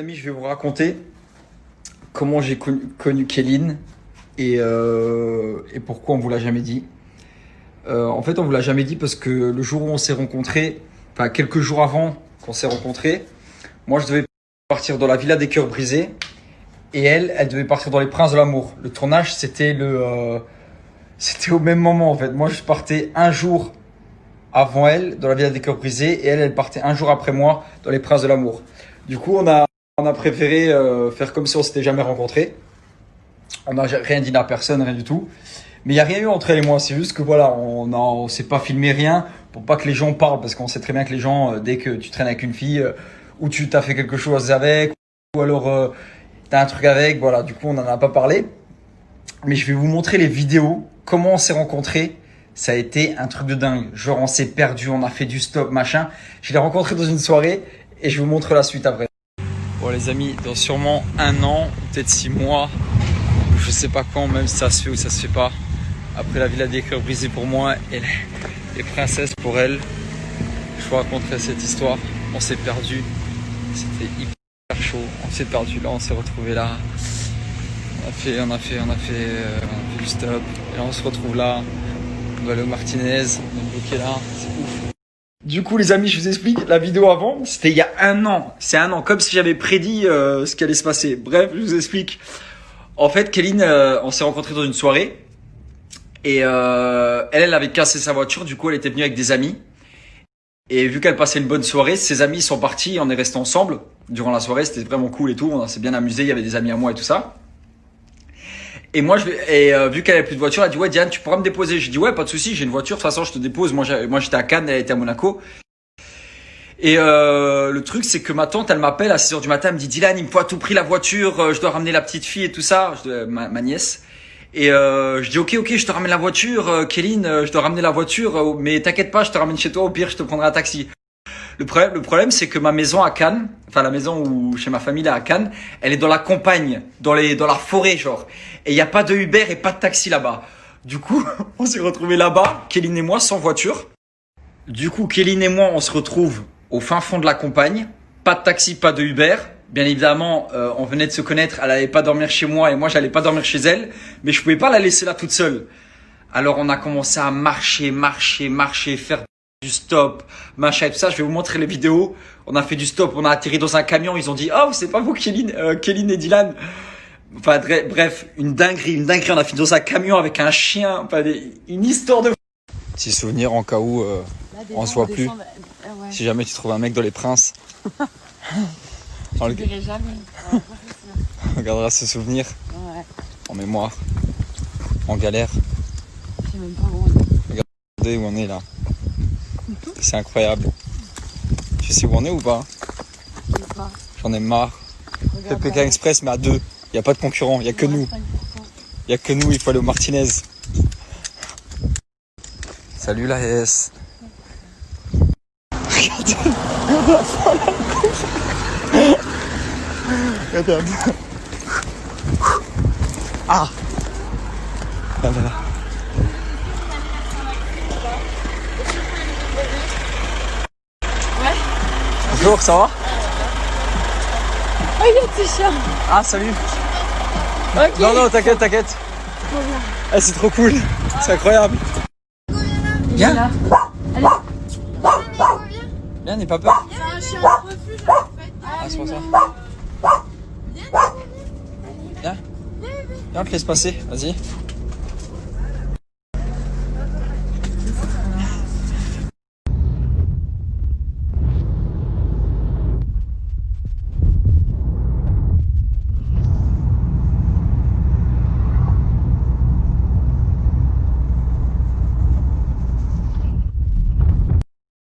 amis, je vais vous raconter comment j'ai connu Kéline et pourquoi on vous l'a jamais dit. En fait, on vous l'a jamais dit parce que le jour où on s'est rencontrés, enfin quelques jours avant qu'on s'est rencontrés, moi je devais partir dans la Villa des Cœurs Brisés et elle devait partir dans les Princes de l'amour. Le tournage, c'était au même moment en fait. Moi, je partais un jour avant elle dans la Villa des Cœurs Brisés et elle partait un jour après moi dans les Princes de l'amour. Du coup, on a préféré faire comme si on s'était jamais rencontrés. On n'a rien dit à personne, rien du tout. Mais il n'y a rien eu entre elle et moi. C'est juste que voilà, on s'est pas filmé rien pour pas que les gens parlent. Parce qu'on sait très bien que les gens, dès que tu traînes avec une fille, ou tu t'as fait quelque chose avec, ou alors t'as un truc avec, voilà. Du coup, on n'en a pas parlé. Mais je vais vous montrer les vidéos, comment on s'est rencontrés. Ça a été un truc de dingue. Genre, on s'est perdu, on a fait du stop, machin. Je l'ai rencontré dans une soirée et je vous montre la suite après. Bon les amis, dans sûrement 1 an, peut-être 6 mois, je sais pas quand, même si ça se fait ou ça se fait pas. Après la Villa des Cœurs Brisés pour moi et les princesses pour elle, je vous raconterai cette histoire. On s'est perdu, c'était hyper chaud. On s'est perdu là, on s'est retrouvé là. On a fait du stop et là on se retrouve là. On va aller au Martinez, on est bloqué là, c'est ouf. Du coup les amis, je vous explique, la vidéo avant, c'était il y a 1 an. C'est 1 an, comme si j'avais prédit ce qui allait se passer. Bref, je vous explique. En fait, Kéline, on s'est rencontrés dans une soirée. Et elle avait cassé sa voiture, du coup elle était venue avec des amis. Et vu qu'elle passait une bonne soirée, ses amis sont partis, on est restés ensemble. Durant la soirée, c'était vraiment cool et tout, on s'est bien amusé, il y avait des amis à moi et tout ça. Et moi, vu qu'elle avait plus de voiture, elle a dit ouais Diane, tu pourras me déposer. J'ai dit ouais, pas de souci, j'ai une voiture, de toute façon je te dépose. Moi j'étais à Cannes, elle était à Monaco. Et le truc c'est que ma tante, elle m'appelle à 6h du matin, elle me dit Dylan, il me faut à tout prix la voiture, je dois ramener la petite fille et tout ça, ma nièce. Et je dis ok, je te ramène la voiture, Kéline, je dois ramener la voiture, mais t'inquiète pas, je te ramène chez toi, au pire je te prendrai un taxi. Le problème, c'est que ma maison à Cannes, enfin la maison où chez ma famille là à Cannes, elle est dans la campagne, dans la forêt genre. Et il y a pas de Uber et pas de taxi là-bas. Du coup, on s'est retrouvés là-bas, Kéline et moi, sans voiture. Du coup, Kéline et moi, on se retrouve au fin fond de la campagne. Pas de taxi, pas de Uber. Bien évidemment, on venait de se connaître, elle allait pas dormir chez moi et moi j'allais pas dormir chez elle. Mais je pouvais pas la laisser là toute seule. Alors on a commencé à marcher, faire du stop, machin et tout ça. Je vais vous montrer les vidéos. On a fait du stop, on a atterri dans un camion. Ils ont dit oh c'est pas vous Kéline et Dylan. Enfin bref, une dinguerie. On a fini dans un camion avec un chien. Enfin une histoire de. Petit souvenir en cas où on se voit plus. Ouais. Si jamais tu trouves un mec dans les Princes. Je ne dirai jamais. On regardera ce souvenir Ouais. en mémoire, en galère. Je sais même pas où on est. Regardez où on est là. C'est incroyable. Tu sais où on est ou pas? Je sais pas. J'en ai marre. Regarde Pékin là. Express, mais à 2. Il n'y a pas de concurrent, il n'y a que nous. Il n'y a que nous, il faut aller au Martinez. Salut la S. Regardez la folle, regarde. Ah. Là. Ouais. Bonjour, ça va? Oh, il y a tes chiens. Ah, salut. Ok. Non, t'inquiète. Ah, c'est trop cool. C'est incroyable. Viens. Là. Allez. Viens, n'aie pas peur. C'est un chien en refuge en fait. Ah, c'est pour ça. Viens, on te laisse passer, vas-y.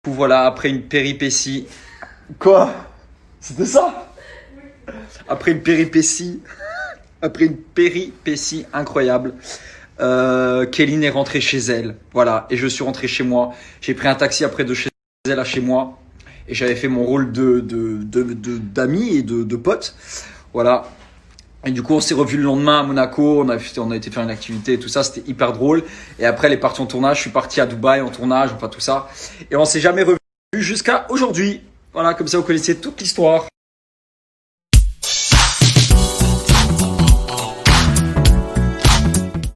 Voilà, après une péripétie. Quoi? C'était ça? Après une péripétie incroyable, Kéline est rentrée chez elle. Voilà, et je suis rentré chez moi. J'ai pris un taxi après de chez elle à chez moi. Et j'avais fait mon rôle d'ami et de pote. Voilà. Et du coup, on s'est revus le lendemain à Monaco. On a été faire une activité et tout ça. C'était hyper drôle. Et après, elle est partie en tournage. Je suis parti à Dubaï en tournage, enfin tout ça. Et on s'est jamais revus jusqu'à aujourd'hui. Voilà, comme ça, vous connaissez toute l'histoire.